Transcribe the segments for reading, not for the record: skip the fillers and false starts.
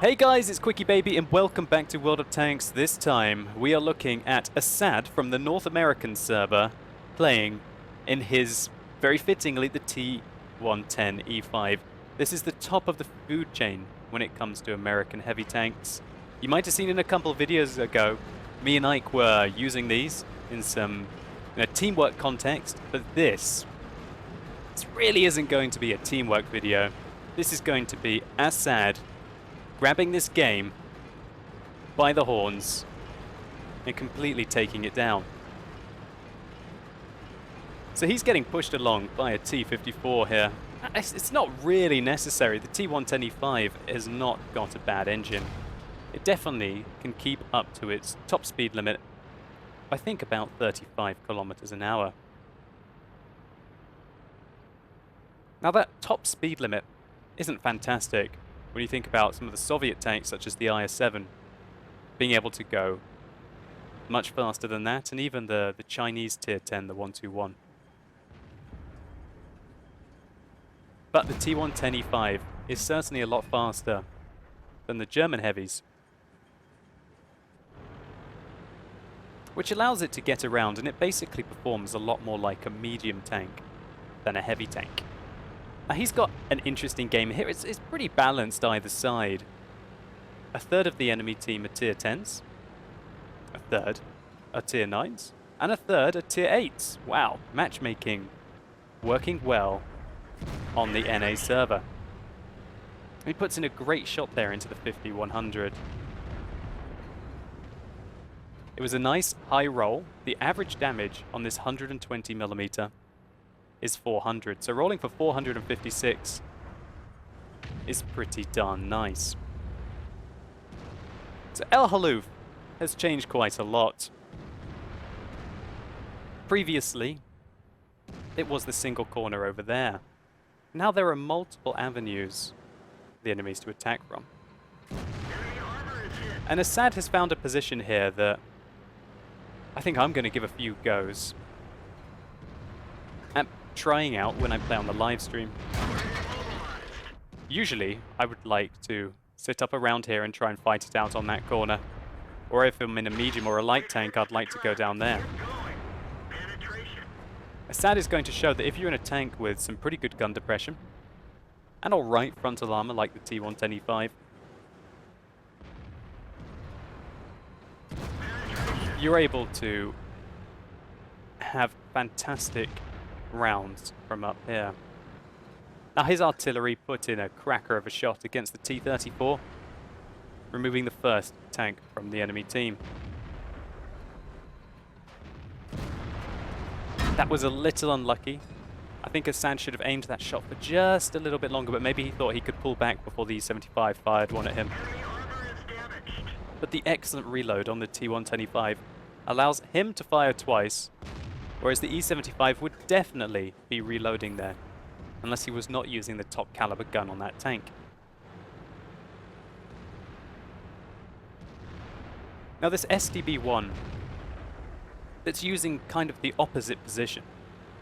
Hey guys, it's QuickyBaby and welcome back to World of Tanks. This time we are looking at Assad from the North American server playing in his, very fittingly, the T110E5. This is the top of the food chain when it comes to American heavy tanks. You might have seen in a couple of videos ago, me and Ike were using these in some teamwork context, but this really isn't going to be a teamwork video. This is going to be Assad grabbing this game by the horns and completely taking it down. So he's getting pushed along by a T-54 here. It's not really necessary. The T110E5 has not got a bad engine. It definitely can keep up to its top speed limit, I think about 35 kilometers an hour. Now that top speed limit isn't fantastic when you think about some of the Soviet tanks such as the IS-7 being able to go much faster than that, and even the Chinese Tier 10, the 121. But the T110E5 is certainly a lot faster than the German heavies, which allows it to get around, and it basically performs a lot more like a medium tank than a heavy tank. Now he's got an interesting game here. It's pretty balanced either side. A third of the enemy team are Tier 10s, a third are Tier 9s, and a third are Tier 8s. Wow, matchmaking working well on the NA server. He puts in a great shot there into the 50-100. It was a nice high roll. The average damage on this 120mm is 400, so rolling for 456 is pretty darn nice. So El Haloof has changed quite a lot. Previously, it was the single corner over there. Now there are multiple avenues for the enemies to attack from. And Assad has found a position here that I think I'm going to give a few goes at trying out when I play on the live stream. Usually, I would like to sit up around here and try and fight it out on that corner. Or if I'm in a medium or a light tank, I'd like to go down there. Assad is going to show that if you're in a tank with some pretty good gun depression, and alright frontal armor like the T110E5, you're able to have fantastic rounds from up here. Now his artillery put in a cracker of a shot against the T-34, removing the first tank from the enemy team. That was a little unlucky. I think Assad should have aimed that shot for just a little bit longer, but maybe he thought he could pull back before the E-75 fired one at him. But the excellent reload on the T110E5 allows him to fire twice, whereas the E-75 would definitely be reloading there, unless he was not using the top caliber gun on that tank. Now this SDB-1, that's using kind of the opposite position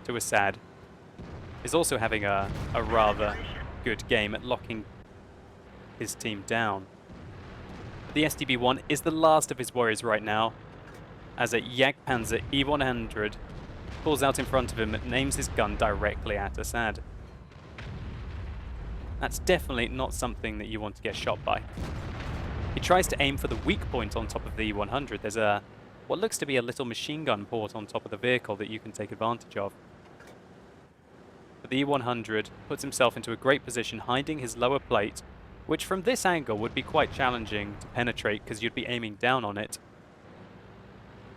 to Assad, is also having a rather good game at locking his team down. The SDB-1 is the last of his warriors right now, as a Jagdpanzer E100 pulls out in front of him and aims his gun directly at Assad. That's definitely not something that you want to get shot by. He tries to aim for the weak point on top of the E100. There's what looks to be a little machine gun port on top of the vehicle that you can take advantage of. But the E100 puts himself into a great position, hiding his lower plate, which from this angle would be quite challenging to penetrate because you'd be aiming down on it.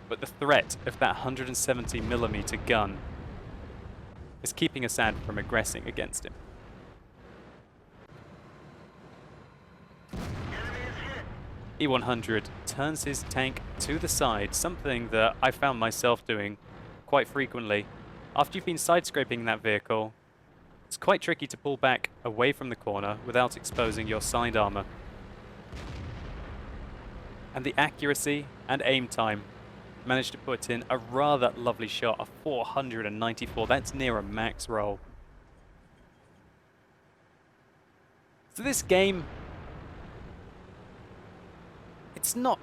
But the threat of that 170mm gun is keeping Assad from aggressing against him. E100 turns his tank to the side, something that I found myself doing quite frequently. After you've been side-scraping that vehicle, it's quite tricky to pull back away from the corner without exposing your side armor. And the accuracy and aim time managed to put in a rather lovely shot of 494. That's near a max roll. So this game It's not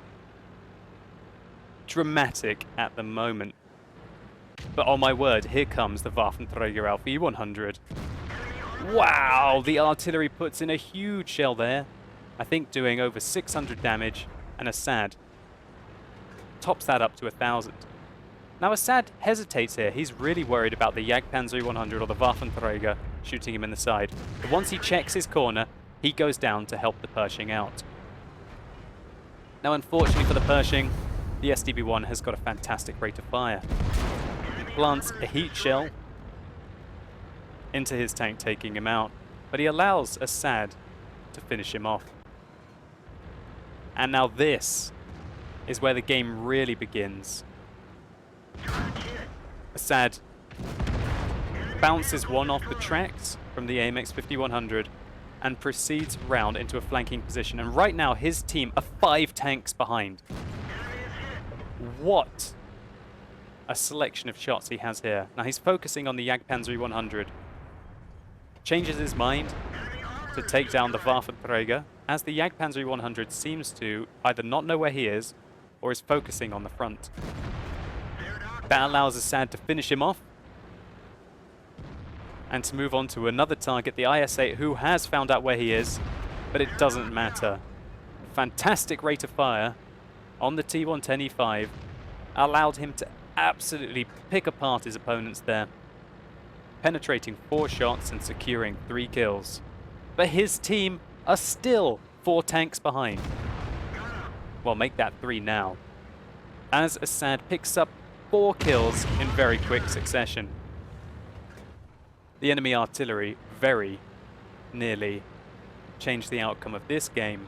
dramatic at the moment. But oh my word, here comes the Waffenträger Alpha E100. Wow, the artillery puts in a huge shell there. I think doing over 600 damage, and Assad tops that up to 1,000. Now Assad hesitates here. He's really worried about the Jagdpanzer E100 or the Waffenträger shooting him in the side. But once he checks his corner, he goes down to help the Pershing out. Now unfortunately for the Pershing, the SDB-1 has got a fantastic rate of fire. He plants a heat shell into his tank, taking him out, but he allows Assad to finish him off. And now this is where the game really begins. Assad bounces one off the tracks from the AMX 5100 and proceeds round into a flanking position. And right now his team are 5 tanks behind. What a selection of shots he has here. Now he's focusing on the Jagdpanzer E100. Changes his mind to take down the Waffenträger, as the Jagdpanzer E100 seems to either not know where he is or is focusing on the front. That allows Assad to finish him off and to move on to another target, the IS-8, who has found out where he is, but it doesn't matter. Fantastic rate of fire on the T110E5 allowed him to absolutely pick apart his opponents there, penetrating 4 shots and securing 3 kills. But his team are still 4 tanks behind. Well, make that 3 now, as Assad picks up 4 kills in very quick succession. The enemy artillery very nearly changed the outcome of this game.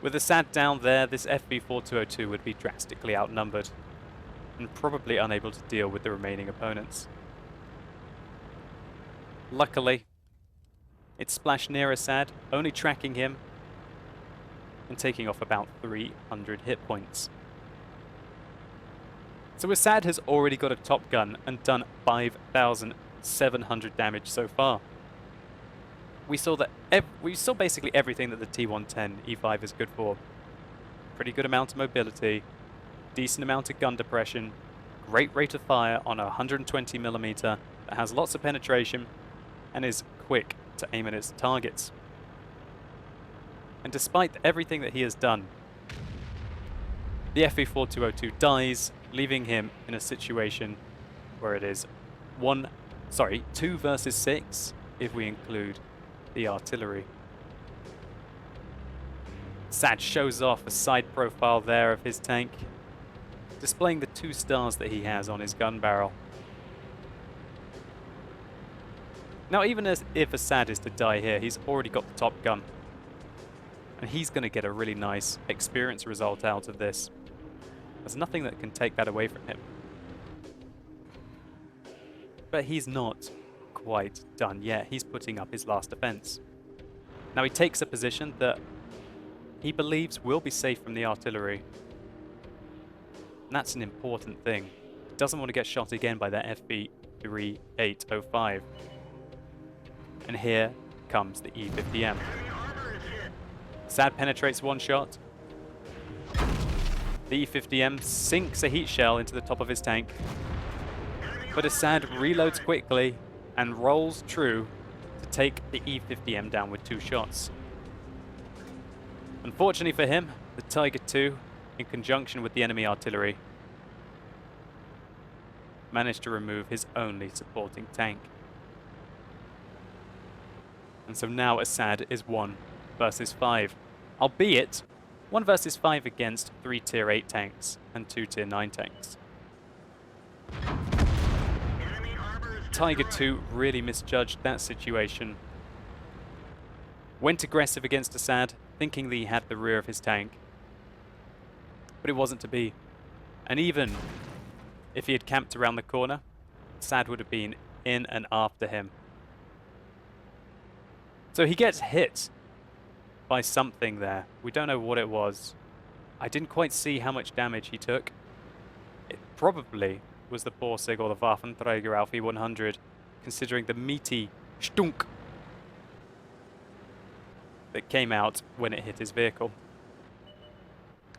With Assad down there, this FV-4202 would be drastically outnumbered and probably unable to deal with the remaining opponents. Luckily, it splashed near Assad, only tracking him and taking off about 300 hit points. So Assad has already got a top gun and done 5,700 damage so far. We saw basically everything that the T110E5 is good for. Pretty good amount of mobility, decent amount of gun depression, great rate of fire on a 120mm that has lots of penetration and is quick to aim at its targets. And despite everything that he has done, the FV-4202 dies, leaving him in a situation where it is 2 versus 6 if we include the artillery. Assad shows off a side profile there of his tank, displaying the 2 stars that he has on his gun barrel. Now even if Assad is to die here, he's already got the top gun, and he's going to get a really nice experience result out of this. There's nothing that can take that away from him. But he's not quite done yet. He's putting up his last defense. Now he takes a position that he believes will be safe from the artillery. And that's an important thing. He doesn't want to get shot again by that FV-3805. And here comes the E50M. Assad penetrates 1 shot. The E50M sinks a heat shell into the top of his tank. But Assad reloads quickly and rolls true to take the E50M down with 2 shots. Unfortunately for him, the Tiger II, in conjunction with the enemy artillery, managed to remove his only supporting tank. And so now Assad is 1 versus 5, albeit 1 versus 5 against 3 tier 8 tanks and 2 tier 9 tanks. Tiger II really misjudged that situation. Went aggressive against Assad, thinking that he had the rear of his tank. But it wasn't to be. And even if he had camped around the corner, Assad would have been in and after him. So he gets hit by something there. We don't know what it was. I didn't quite see how much damage he took. It probably was the Borsig or the Waffenträger Alpha E100, considering the meaty stunk that came out when it hit his vehicle.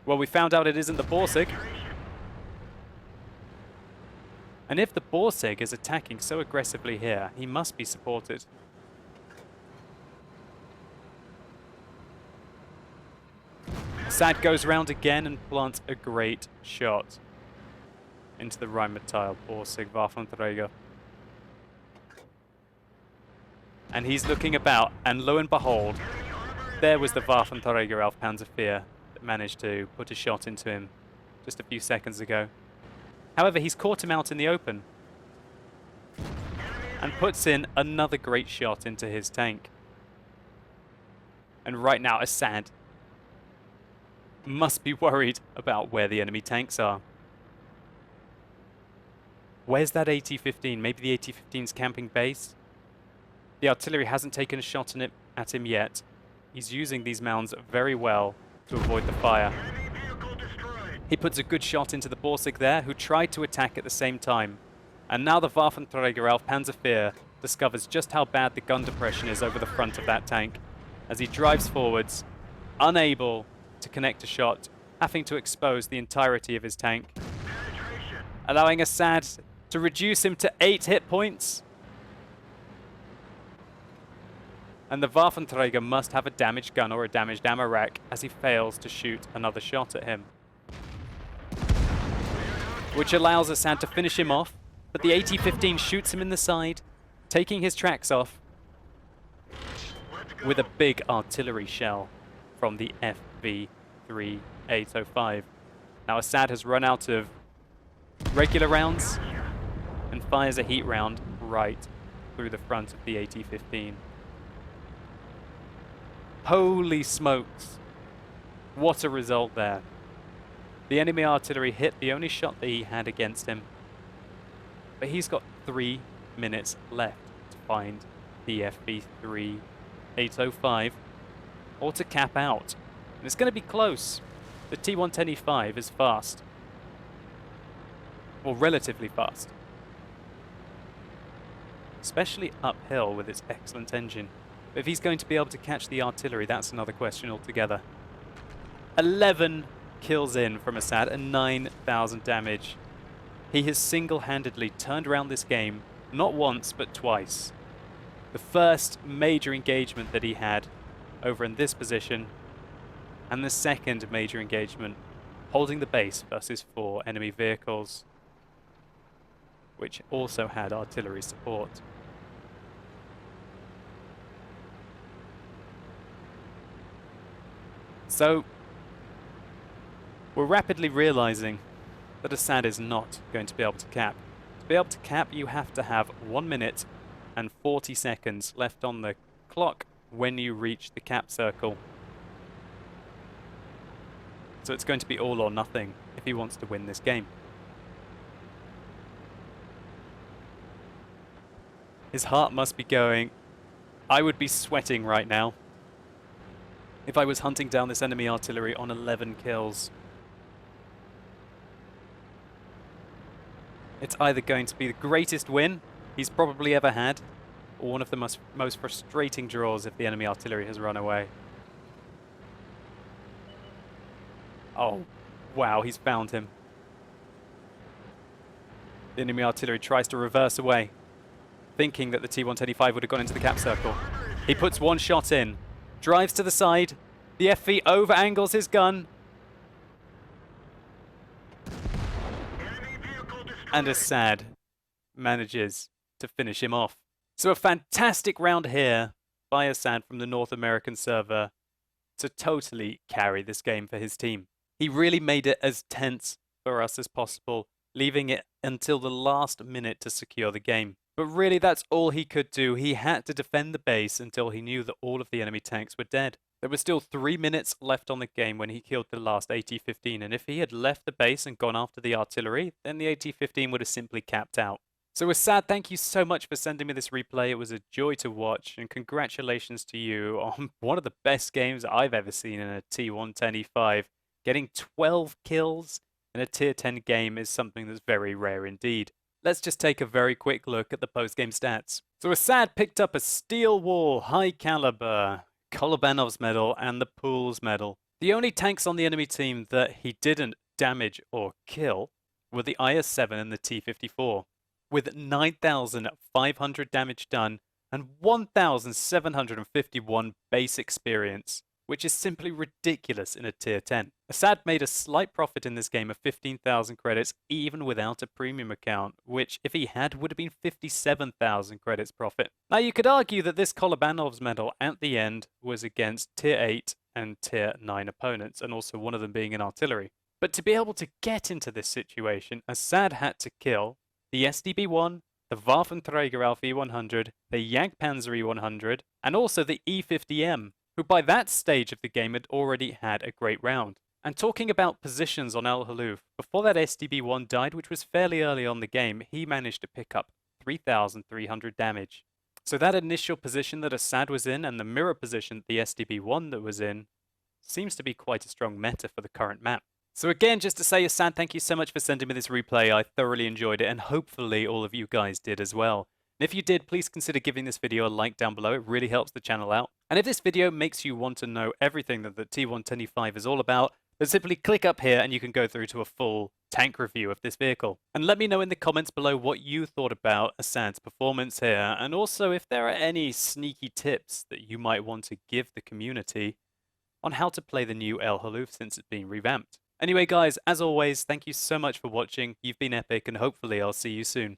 Well, we found out it isn't the Borsig. And if the Borsig is attacking so aggressively here, he must be supported. Assad goes round again and plants a great shot into the Rheinmetall Borsig Waffenträger. And he's looking about, and lo and behold, there was the Waffenträger auf Panzer IV that managed to put a shot into him just a few seconds ago. However, he's caught him out in the open and puts in another great shot into his tank. And right now, Assad must be worried about where the enemy tanks are. Where's that AT-15? Maybe the AT-15's camping base? The artillery hasn't taken a shot at him yet. He's using these mounds very well to avoid the fire. He puts a good shot into the Borsig there, who tried to attack at the same time. And now the Waffenträger auf Panzer IV discovers just how bad the gun depression is over the front of that tank as he drives forwards, unable to connect a shot, having to expose the entirety of his tank, allowing Assad to reduce him to 8 hit points. And the Waffenträger must have a damaged gun or a damaged ammo rack as he fails to shoot another shot at him, which allows Assad to finish him off, but the AT-15 shoots him in the side, taking his tracks off with a big artillery shell from the FV-3805. Now Assad has run out of regular rounds and fires a heat round right through the front of the AT-15. Holy smokes, what a result there. The enemy artillery hit the only shot that he had against him, but he's got 3 minutes left to find the FV-3805 or to cap out. And it's going to be close. The T110E5 is fast, or relatively fast, especially uphill with its excellent engine. But if he's going to be able to catch the artillery, that's another question altogether. 11 kills in from Assad and 9,000 damage. He has single-handedly turned around this game, not once, but twice. The first major engagement that he had over in this position, and the second major engagement holding the base versus 4 enemy vehicles, which also had artillery support. So, we're rapidly realizing that Assad is not going to be able to cap. To be able to cap, you have to have 1 minute and 40 seconds left on the clock when you reach the cap circle. So it's going to be all or nothing if he wants to win this game. His heart must be going. I would be sweating right now if I was hunting down this enemy artillery on 11 kills. It's either going to be the greatest win he's probably ever had, or one of the most frustrating draws if the enemy artillery has run away. Oh, wow, he's found him. The enemy artillery tries to reverse away, thinking that the T110E5 would have gone into the cap circle. He puts one shot in, drives to the side, the FV over-angles his gun, and Assad manages to finish him off. So a fantastic round here by Assad from the North American server to totally carry this game for his team. He really made it as tense for us as possible, leaving it until the last minute to secure the game. But really, that's all he could do. He had to defend the base until he knew that all of the enemy tanks were dead. There were still 3 minutes left on the game when he killed the last AT-15, and if he had left the base and gone after the artillery, then the AT-15 would have simply capped out. So Assad, thank you so much for sending me this replay. It was a joy to watch, and congratulations to you on one of the best games I've ever seen in a T110E5. Getting 12 kills in a Tier 10 game is something that's very rare indeed. Let's just take a very quick look at the post-game stats. So Assad picked up a Steel Wall High Caliber, Kolobanov's Medal, and the Pools Medal. The only tanks on the enemy team that he didn't damage or kill were the IS-7 and the T-54, with 9,500 damage done and 1,751 base experience, which is simply ridiculous in a tier 10. Assad made a slight profit in this game of 15,000 credits even without a premium account, which if he had would have been 57,000 credits profit. Now you could argue that this Kolobanov's medal at the end was against tier 8 and tier 9 opponents, and also one of them being in artillery. But to be able to get into this situation, Assad had to kill the SDB-1, the Waffenträger Alpha E100, the Jagdpanzer E100, and also the E50M, who by that stage of the game had already had a great round. And talking about positions on Al Haluf, before that SDB-1 died, which was fairly early on the game, he managed to pick up 3,300 damage. So that initial position that Assad was in and the mirror position the SDB-1 that was in seems to be quite a strong meta for the current map. So again, just to say, Assad, thank you so much for sending me this replay. I thoroughly enjoyed it, and hopefully all of you guys did as well. And if you did, please consider giving this video a like down below. It really helps the channel out. And if this video makes you want to know everything that the T110E5 is all about, then simply click up here and you can go through to a full tank review of this vehicle. And let me know in the comments below what you thought about Assad's performance here, and also if there are any sneaky tips that you might want to give the community on how to play the new El Haluf since it's been revamped. Anyway guys, as always, thank you so much for watching. You've been epic, and hopefully I'll see you soon.